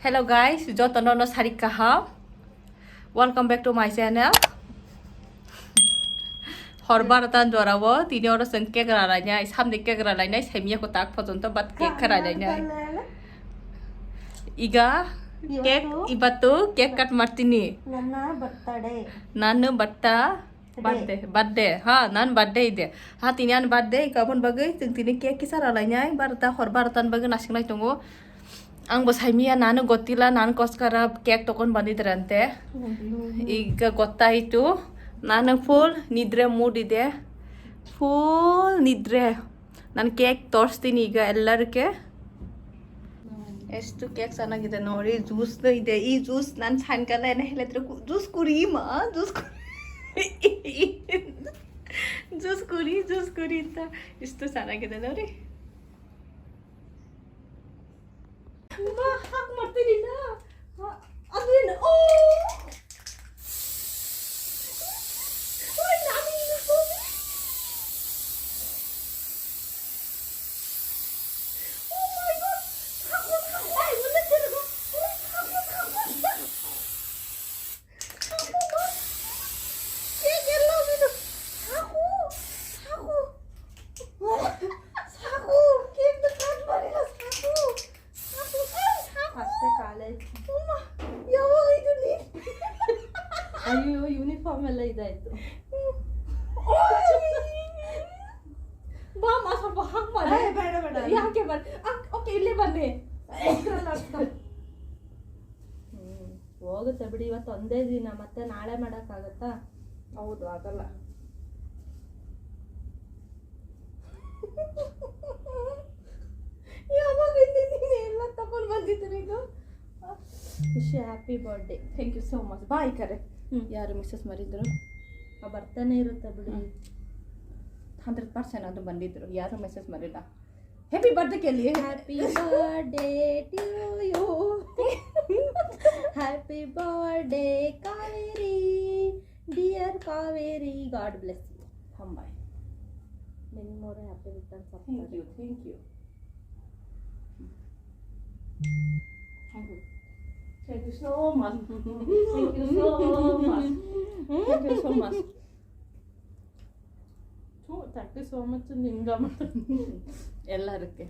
Hello guys, Jotonono Sarikaha. Welcome back to my channel. Horbaratan Dorawo, Tinoro and Kegralanya is Hamdy Kegralina, Hemiakotak Potonto, but Kekralina. Iga, cake, Ibatu, cake cut martini. Nana birthday. Nanu birthday. Ha, nan birthday de. Ha, Tinian birthday, Kabun Bagay, Tini cake is a line, Barta, Horbaratan Bagan National Tongo. Ang boshaimiya ನಾನು ಗೊತ್ತಿಲ್ಲ ನನಗೋಸ್ಕರ cake ತಗೊಂಡು ಬಂದಿದ್ರಂತೆ ಈಗ ಗೊತ್ತಾಯಿತು ನಾನು full ನಿದ್ರೆ mood ಇದೆ full ನಿದ್ರೆ ನಾನು ಕೇಕ್ ತೋರಿಸ್ತೀನಿ ಈಗ ಎಲ್ಲರಿಗೆ ಎಷ್ಟು ಕೇಕ್ ಚೆನ್ನಾಗಿದೆ ನೋಡಿ ಜ್ಯೂಸ್ ಇದೆ ಈ ಜ್ಯೂಸ್ ನಾನು ಸಾಯಂಕಾಲ ಏನೇ ಹೇಳಿದ್ರೆ ಜ್ಯೂಸ್ ಕುರಿಮಾ ಜ್ಯೂಸ್ ಕುರಿ ಅಂತ ಇಷ್ಟು ಚೆನ್ನಾಗಿದೆ ನೋಡಿ ಹಾಕಿ ಮಾಡ್ತೀನಿ ಅದೇನು ಓ ಅಯ್ಯೋ ಯೂನಿಫಾರ್ಮ್ ಎಲ್ಲ ಇದಾಯ್ತು ಬಾ ಮಾ ಸ್ವಲ್ಪ ಹಾಕಿ ಮಾಡಿ ಬೇಡ ಯಾಕೆ ಓಕೆ ಇಲ್ಲೇ ಬನ್ನಿ ಹೋಗುತ್ತೆ ಬಿಡಿ ಇವತ್ತು ಒಂದೇ ದಿನ ಮತ್ತೆ ನಾಳೆ ಮಾಡೋಕ್ಕಾಗತ್ತಾ ಹೌದು ಆಗಲ್ಲ ಯಾವಾಗ ಎಲ್ಲ ತಗೊಂಡು ಬಂದಿದ್ದೀನಿ ಇದು wish happy birthday thank you so much bye ಕರೆ ಯಾರು ಮಿಸ್ಸಸ್ ಮರಿದ್ರು ಬರ್ತಾನೆ ಇರುತ್ತೆ ಬಿಡಿ 100% ಅದು ಬಂದಿದ್ರು ಯಾರು ಮೆಸೇಜ್ ಮಾಡಿಲ್ಲ ಹ್ಯಾಪಿ ಬರ್ಡೇ ಕೇಳಿ happy birthday to you happy birthday Kaveri dear Kaveri god bless you hamby many more happy returns of thank you Thank you so much. Thank you so much. Thank you so much ನಿಮ್ಗೆ ಎಲ್ಲರಿಗೆ